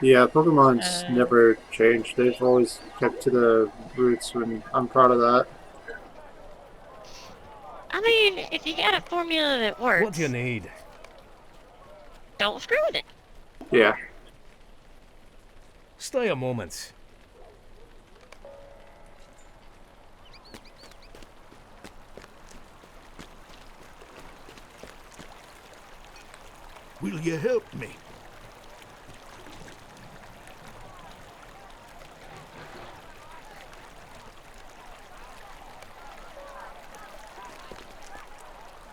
Yeah, Pokemon's Uh, never changed. They've always kept to the roots, and I'm proud of that. I mean, if you got a formula that What do you works, need? don't screw with it. Yeah. Stay a moment. Will you help me?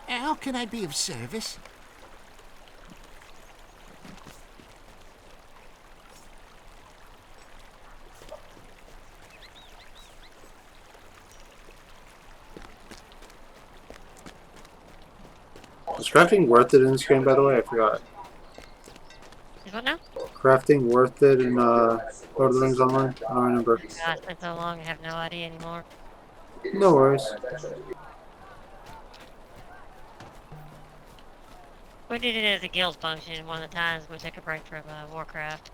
How can I be of service? Is crafting worth it in this game, by the way? I forgot. Is what now? Crafting worth it in Lord of the Rings Online? I don't remember. Gosh, it's been so long, I have no idea anymore. No worries. We did it as a guild function one of the times we took a break from Warcraft.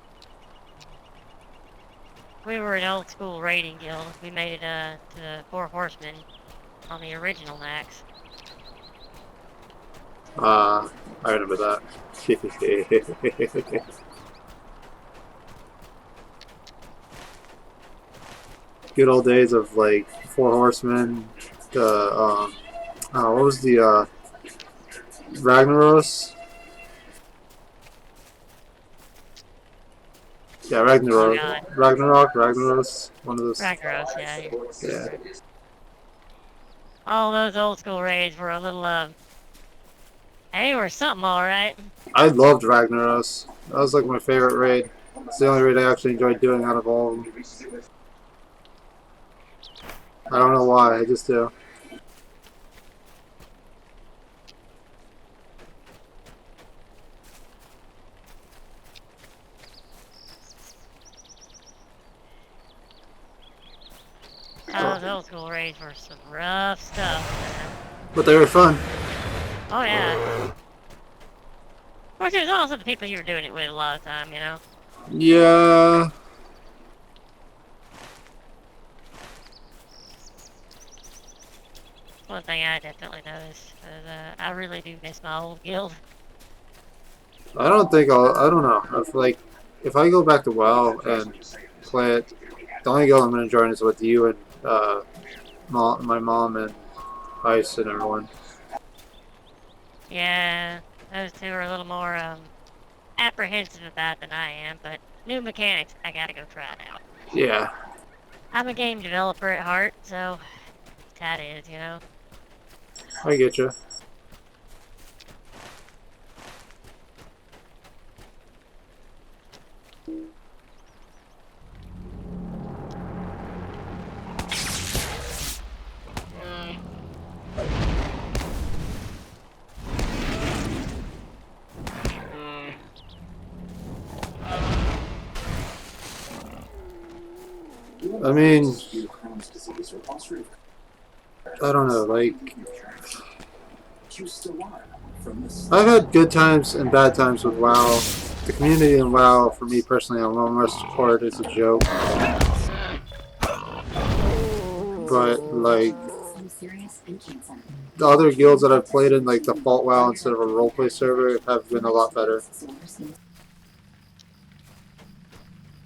We were an old school raiding guild. We made it to the Four Horsemen on the original Max. I remember that. Good old days of like Four Horsemen. The what was the Ragnaros? Yeah, Oh Ragnarok. god. Ragnaros. One of those. Ragnaros, yeah. Yeah. All those old school raids were a little, they were something alright. I loved Ragnaros. That was like my favorite raid. It's the only raid I actually enjoyed doing out of all of them. I don't know why, I just do. Those old school raids were some rough stuff, man. But they were fun. Oh yeah. Of course, there's also the people you were doing it with a lot of time, you know? Yeah. One thing I definitely noticed is I really do miss my old guild. I don't think I don't know. If I go back to WoW and play it, the only guild I'm going to join is with you and my mom and Ice and everyone. Yeah, those two are a little more apprehensive of that than I am, but new mechanics, I gotta go try it out. Yeah, I'm a game developer at heart, so that is, you know. I get you. I mean, I don't know. Like, I've had good times and bad times with WoW. The community in WoW, for me personally, on Lone Rest Court is a joke. But like the other guilds that I've played in, like default WoW instead of a roleplay server, have been a lot better.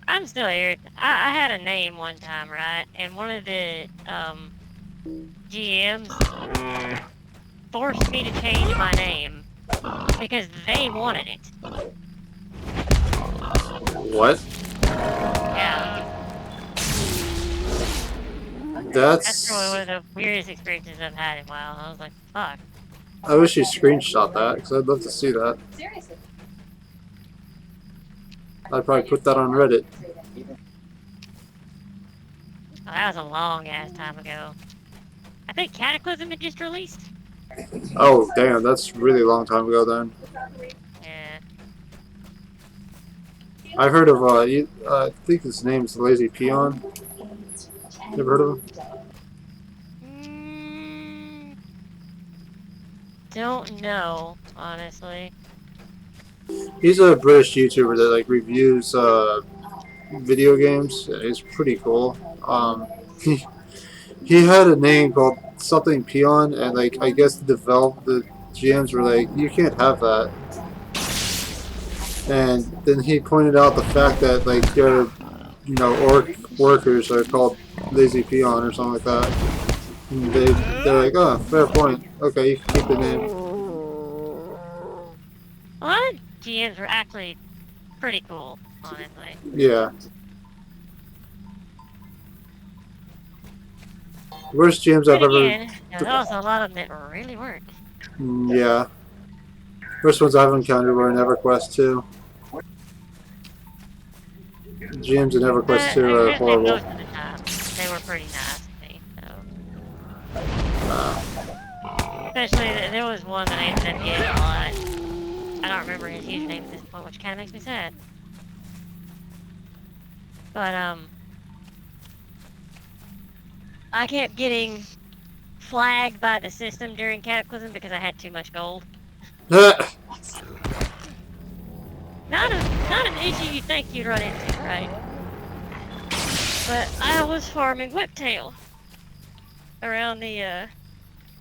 I'm still here. I had a name one time, right? And one of the GMs forced me to change my name because they wanted it. What? Yeah, that's probably That's. one of the weirdest experiences I've had in a while. I was like, fuck. I wish you screenshot that because I'd love to see that. I'd probably put that on Reddit. Oh, that was a long ass time ago. I think Cataclysm had just released. Oh, damn, that's really long time ago then. Yeah. I've heard of, I think his name's Lazy Peon. You ever heard of him? Mm, don't know, honestly. He's a British YouTuber that like reviews video games. He's pretty cool. He he had a name called something Peon, and like I guess the GMs were like, you can't have that. And then he pointed out the fact that like their orc workers are called lazy peon or something like that. And they're like, oh, fair point. Okay, you can keep the name. A lot of GMs were actually pretty cool, honestly. Yeah. Worst GMs I've But ever. again, there's also a lot of them that really weren't. Yeah. Worst ones I've encountered were in EverQuest 2. GMs in EverQuest 2 are I'd say horrible. most of the time, they were pretty nice to me, so. Especially, there was one that I ended up getting a lot. I don't remember his username at this point, which kind of makes me sad. But, I kept getting flagged by the system during Cataclysm because I had too much gold. Not an issue you think you'd run into, right? But I was farming whiptail around the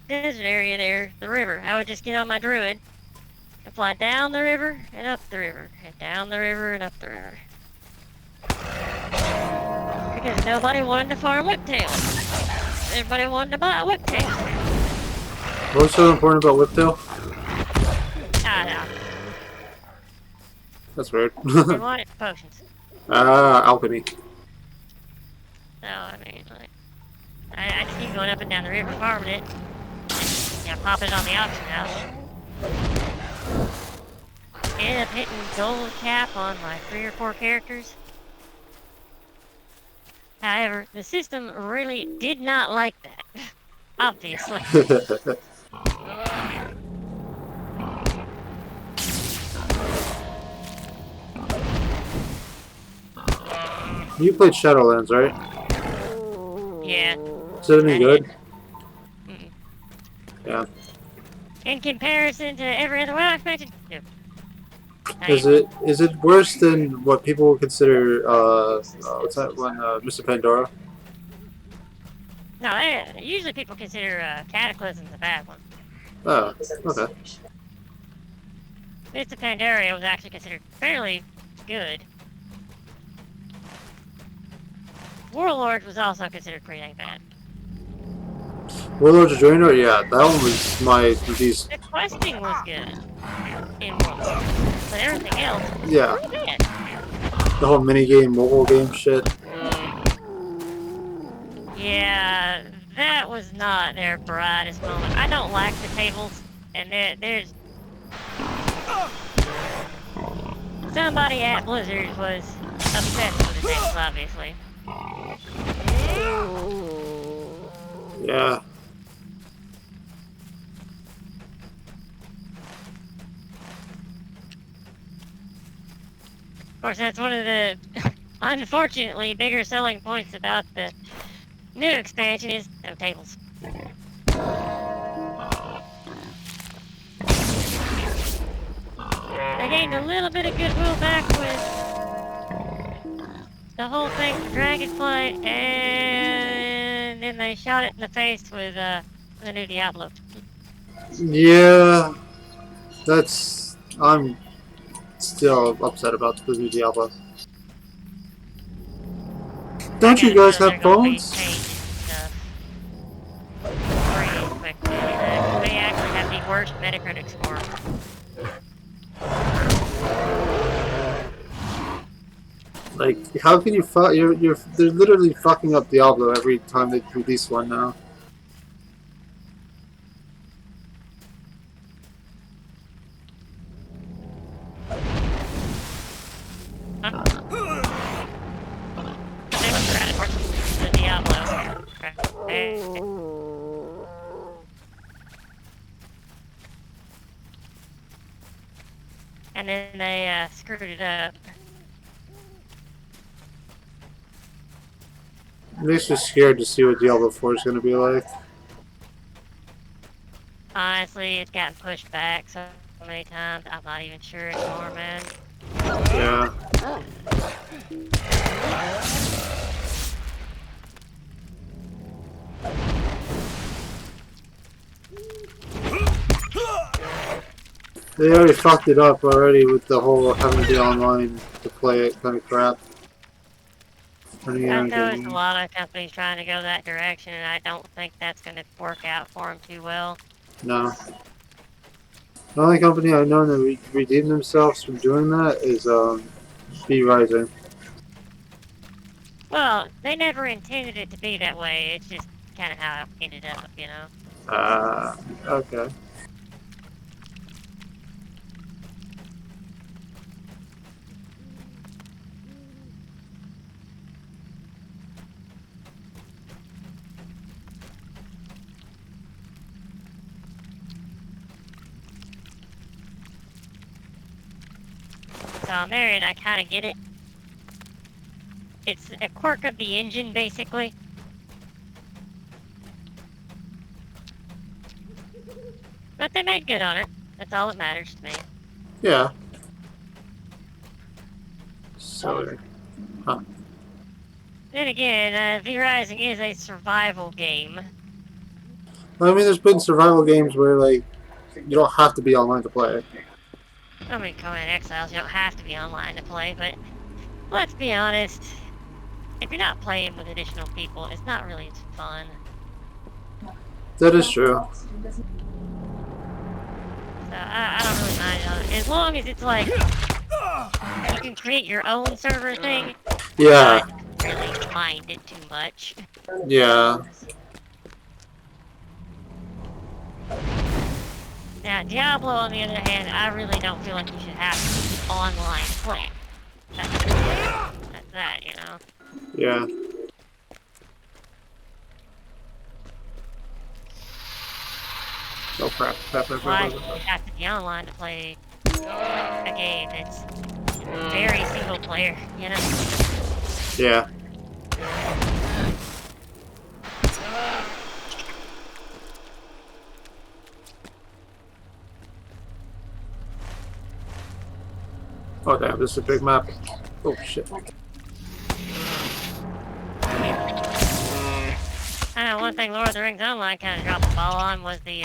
desert area there, the river. I would just get on my druid and fly down the river and up the river, and down the river and up the river. Because nobody wanted to farm whiptail. Everybody wanted to buy whiptail. What's so important about Whiptail? I know. That's weird. They wanted potions. Alchemy. So, I mean, like, I just keep going up and down the river farming it. And, pop it on the auction house. Ended up hitting gold cap on like 3 or 4 characters. However, the system really did not like that. Obviously. You played Shadowlands, right? Yeah. Is it any good? Mm-mm. Yeah. In comparison to every other WoW expansion, no. Is it worse than what people would consider what's that one, Mr. Pandora? No, usually people consider Cataclysm a bad one. Oh, okay. Mr. Pandaria was actually considered fairly good. Warlord was also considered pretty dang bad. Warlords of Draenor, yeah, that one was my release. The questing was good in Warlord, but everything else was Yeah. pretty bad. The whole minigame, mobile game shit. Yeah, that was not their brightest moment. I don't like the tables, and there's... Somebody at Blizzard was obsessed with the tables, obviously. Yeah. Of course, that's one of the, unfortunately, bigger selling points about the new expansion is no tables. They gained a little bit of goodwill back with the whole thing with Dragonflight, and then they shot it in the face with the new Diablo. Yeah. I'm still upset about the new Diablo. Don't you guys have phones? They actually have the worst Metacritic score. Like, how can you fuck? They're literally fucking up Diablo every time they release one now. The Diablo. And then they screwed it up. Makes me scared to see what Diablo 4 is going to be like. Honestly, it's gotten pushed back so so many times, I'm not even sure anymore, man. Yeah. They already fucked it up already with the whole having to be online to play it kind of crap. Turning it I've on noticed a gaming. lot of companies trying to go that direction, and I don't think that's going to work out for them too well. No. The only company I know that redeemed themselves from doing that is B Rising. Well, they never intended it to be that way. It's just kind of how it ended up, you know. Okay. So on their end, I kind of get it. It's a quirk of the engine, basically. But they made good on it. That's all that matters to me. Yeah. So. Huh. Then again, V-Rising is a survival game. I mean, there's been survival games where, like, you don't have to be online to play. I mean, Conan Exiles, you don't have to be online to play, but let's be honest. If you're not playing with additional people, it's not really as fun. That is true. So I don't really mind it on it. As long as it's like, you can create your own server thing, Yeah. I don't really mind it too much. Yeah. Now, Diablo, on the other hand, I really don't feel like you should have to online play. That's that, you know? Yeah. Oh crap. Why do you have to be online to play a game that's very single player, you know? Yeah. Oh damn, this is a big map. Oh shit. I know one thing Lord of the Rings Online kind of dropped the ball on was the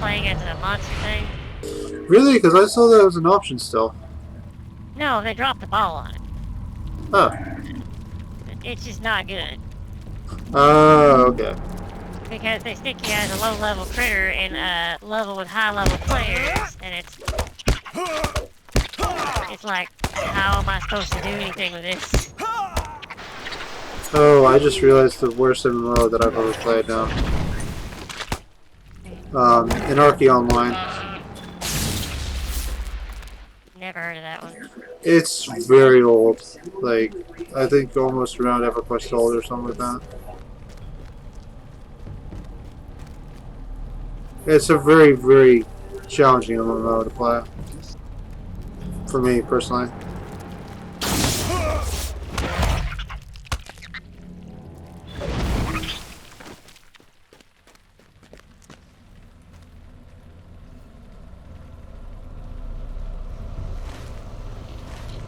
playing as a monster thing. Really? Because I saw that was an option still. No, they dropped the ball on it. Oh. It's just not good. Oh, okay. Because they stick you as a low-level critter in a level with high-level players, and it's like, how am I supposed to do anything with this? Oh, I just realized the worst MMO that I've ever played now. Anarchy Online. Never heard of that one. It's very old. Like, I think almost around EverQuest old or something like that. It's a very, very challenging MMO to play. For me, personally.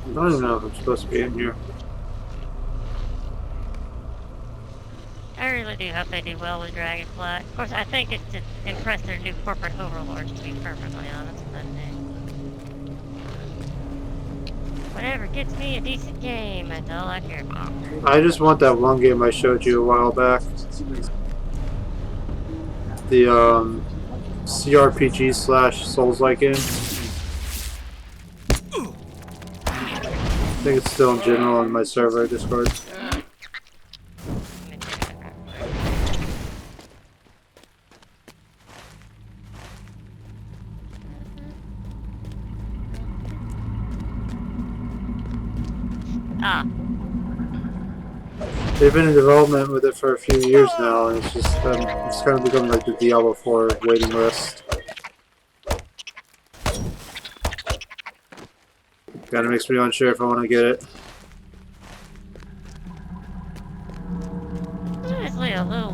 I don't even know if I'm supposed to be in here. I really do hope they do well with Dragonflight. Of course, I think it's to impress their new corporate overlords, to be perfectly honest, but whatever gets me a decent game, that's all I care about. I just want that one game I showed you a while back. The, CRPG / Souls-like game. I think it's still in general on my server Discord. Ah, They've been in development with it for a few years now, and it's just it's kind of become like the Diablo 4 waiting list. Kind of makes me unsure if I want to get it. I'm honestly a little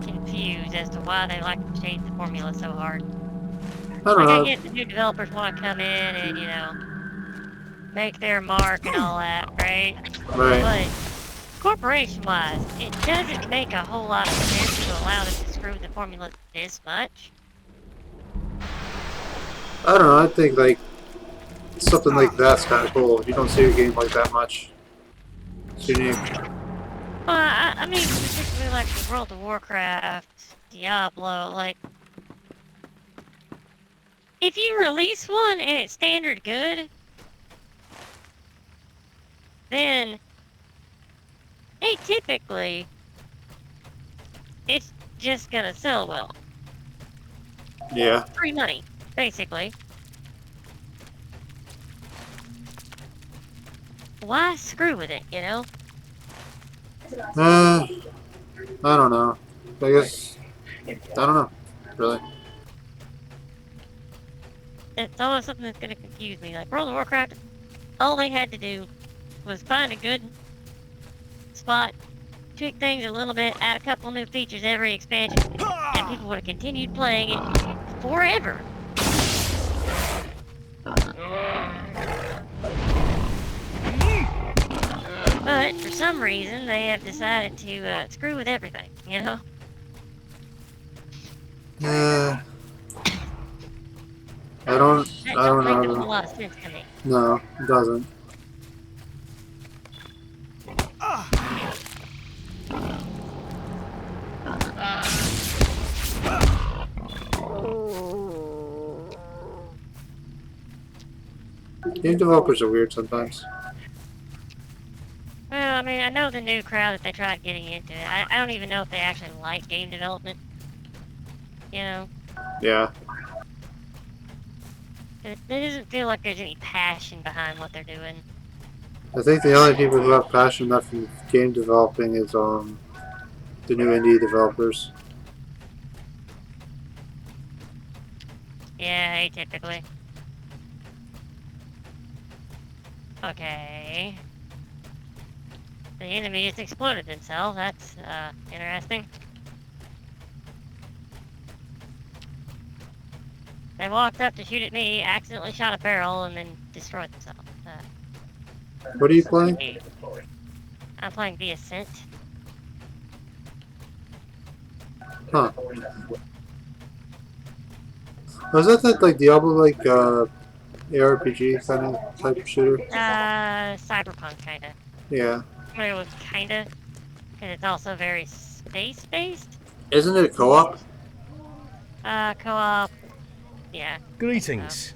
confused as to why they like to change the formula so hard. don't Like, I know. get the new developers want to come in and, you know, make their mark and all that, right? Right. But corporation-wise, it doesn't make a whole lot of sense to allow them to screw with the formula this much. I don't know. I think like something like that's kind of cool. You don't see a game like that much. It's unique. I mean, particularly like the World of Warcraft, Diablo, like, if you release one and it's standard good, then atypically, it's just gonna sell well. Yeah. Free money, basically. Why screw with it, you know? I don't know. I guess I don't know. Really. It's always something that's gonna confuse me. Like, World of Warcraft, all they had to do was find a good spot, tweak things a little bit, add a couple new features every expansion, and people would have continued playing it forever. But for some reason, they have decided to screw with everything, you know? I don't. That I don't don't make a whole know. lot of sense to me. No, it doesn't. Game developers are weird sometimes. Well, I mean, I know the new crowd that they tried getting into it. I don't even know if they actually like game development. You know? Yeah. It doesn't feel like there's any passion behind what they're doing. I think the only people who have passion enough in game developing is the new indie developers. Yeah, atypically. Okay. The enemy just exploded themselves. That's, interesting. They walked up to shoot at me, accidentally shot a barrel, and then destroyed themselves. What are you playing? I'm playing The Ascent. Huh. Was that like Diablo like ARPG kind of type shooter? Cyberpunk, kinda. Yeah. I mean, it was kinda, because it's also very space-based. Isn't it co-op? Co-op, yeah. Greetings.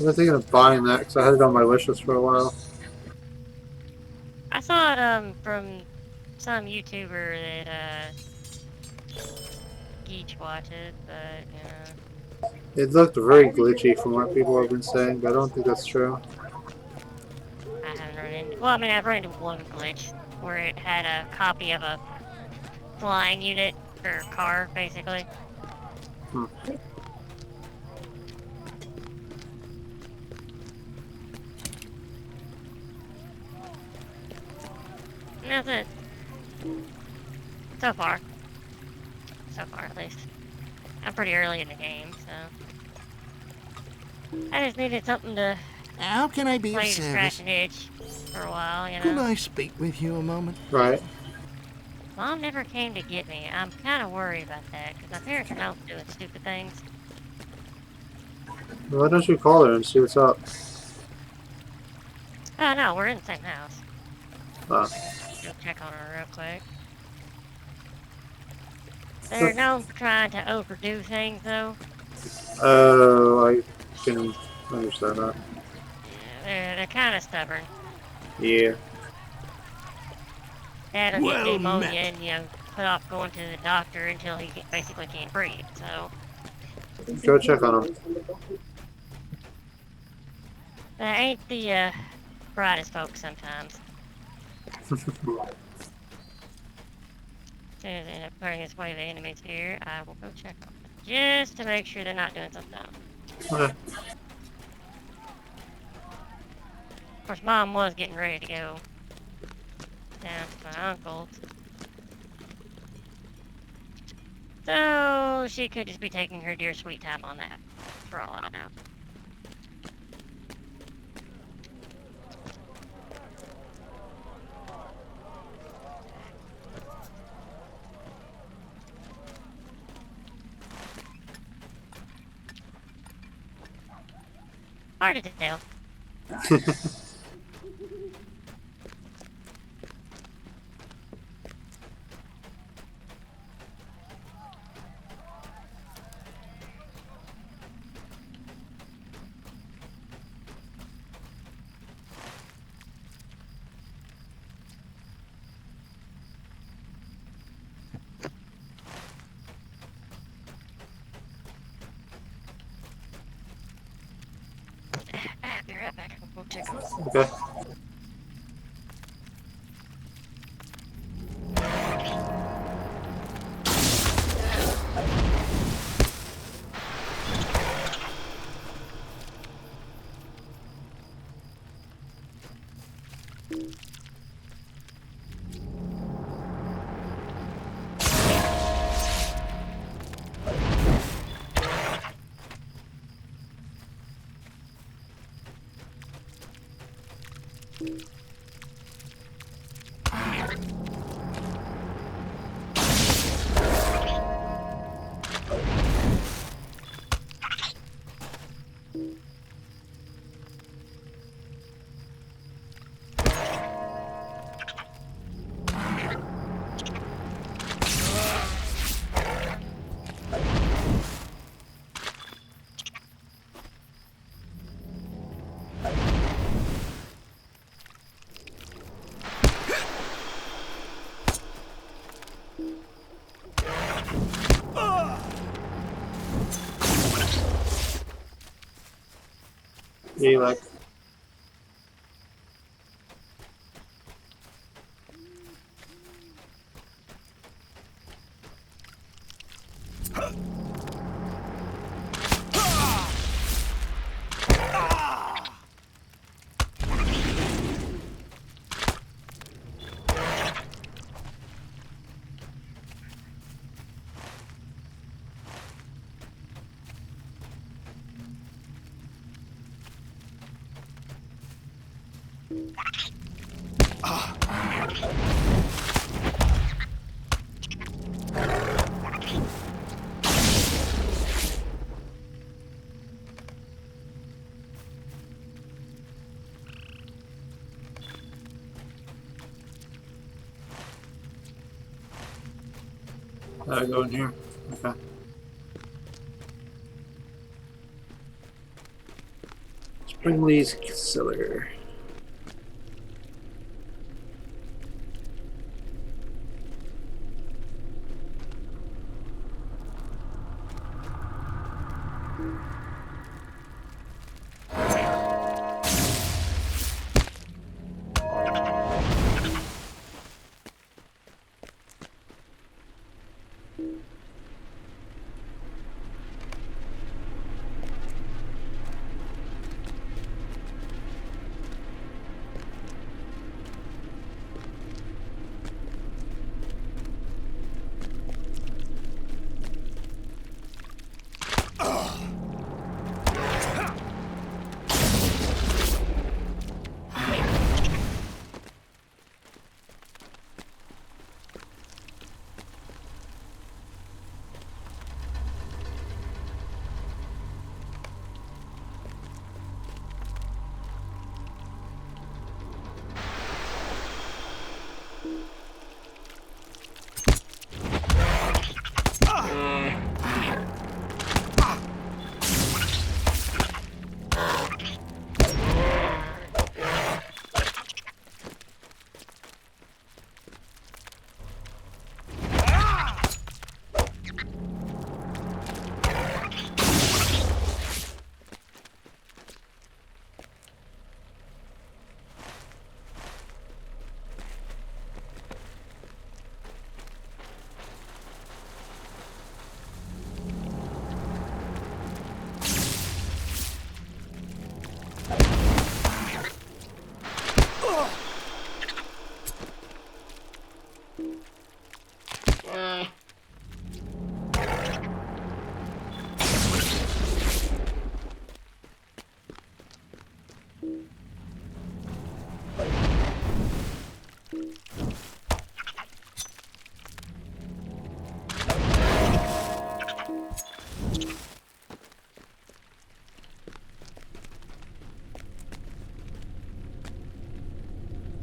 I was thinking of buying that because I had it on my wish list for a while. I saw it, from some YouTuber that, Geech watches, but, It looked very glitchy from what people have been saying, but I don't think that's true. I haven't run into, well, I mean, I've run into one glitch where it had a copy of a flying unit, or car, basically. Hmm. And that's it. So far. So far, at least. I'm pretty early in the game, so... I just needed something to How can I be of play to scratch service? an itch for a while, you Could know? I speak with you a moment? Right. Mom never came to get me. I'm kind of worried about that, because my parents are known for doing stupid things. Why don't you call her and see what's up? Oh, no, we're in the same house. Uh, Go check on her real quick. They're known for trying to overdo things, though. oh, I can understand that. Yeah, they're kind of stubborn. Yeah. Dad'll get Well pneumonia met. and, you know, put off going to the doctor until he basically can't breathe, so... Go check on him. That ain't the, brightest folks sometimes. As soon as they end up clearing his way, the enemies here, I will go check on them. Just to make sure they're not doing something dumb. Okay. Of course, Mom was getting ready to go down to my uncle's. So she could just be taking her dear sweet time on that, for all I know. Hard to tell. Be right back. I'll go check on Okay. Yeah, like. Go in here. Okay. Springley's Cellar.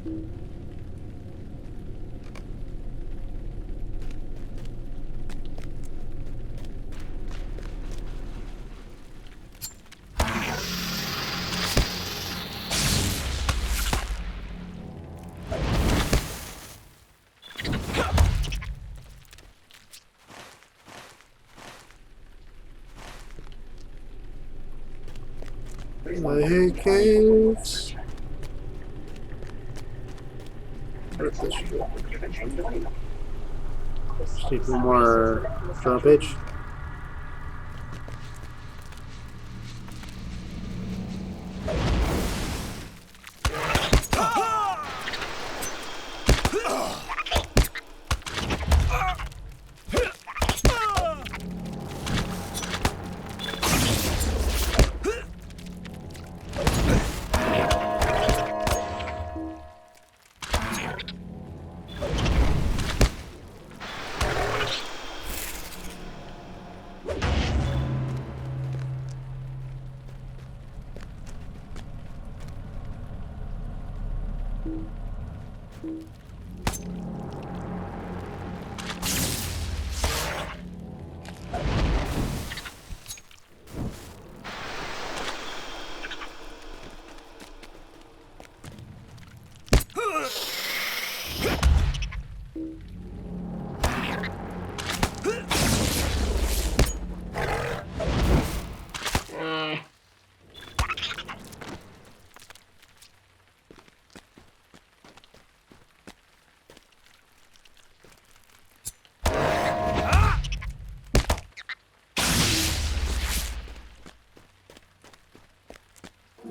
I hate caves. Where's this shit? Just need one more journal page.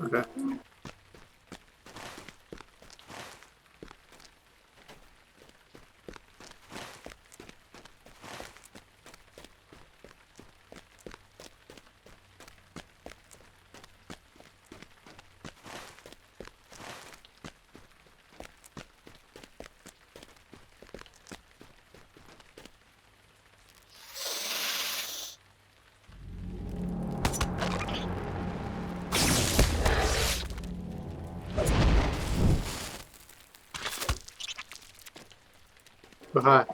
Okay. Oh, hi.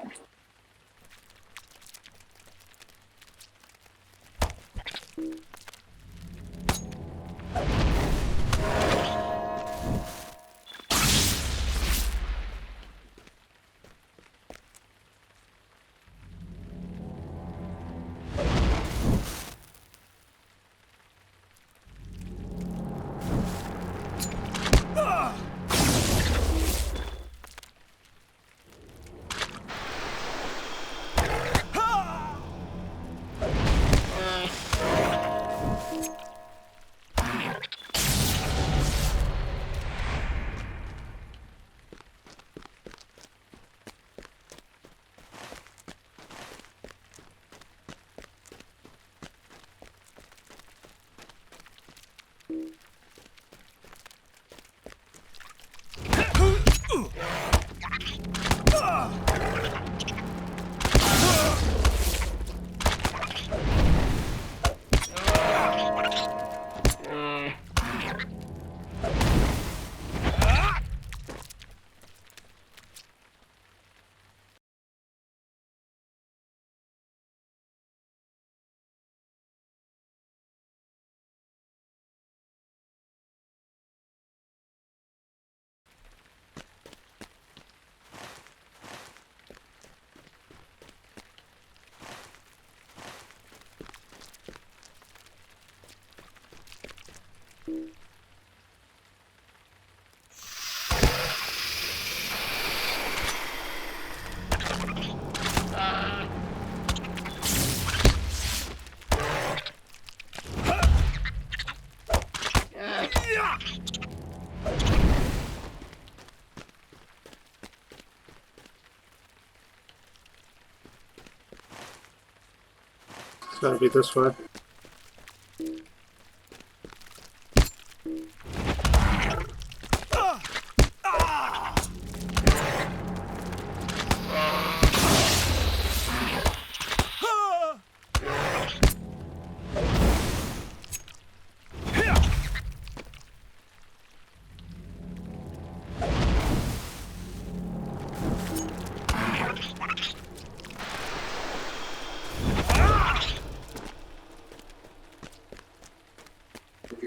It's gotta be this way.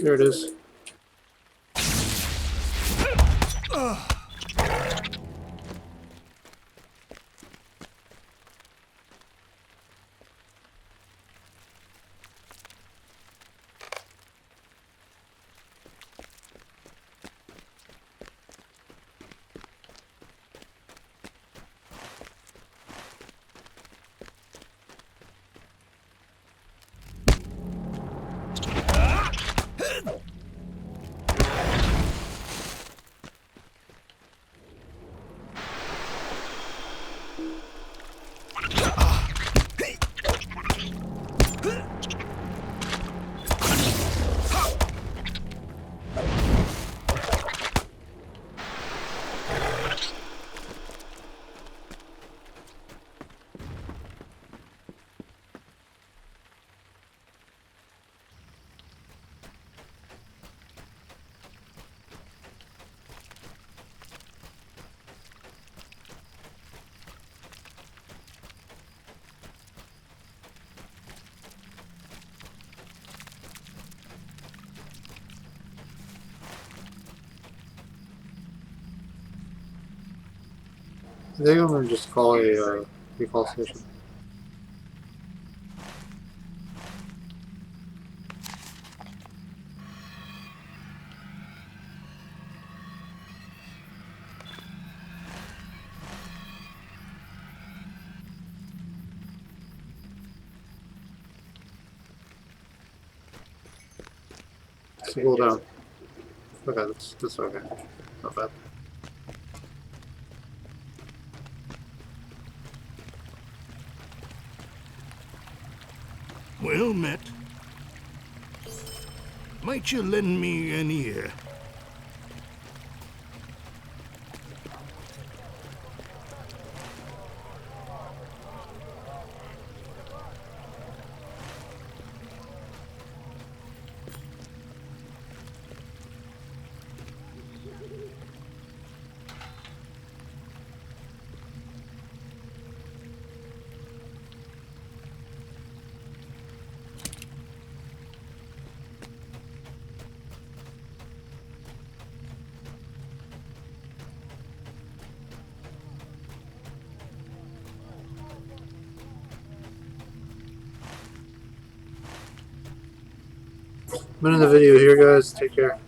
There it is. I think I'm gonna just call a recall station. Cool down. Okay, that's okay. Not bad. Well met. Might you lend me an ear? I'm in the video here, guys. Take care.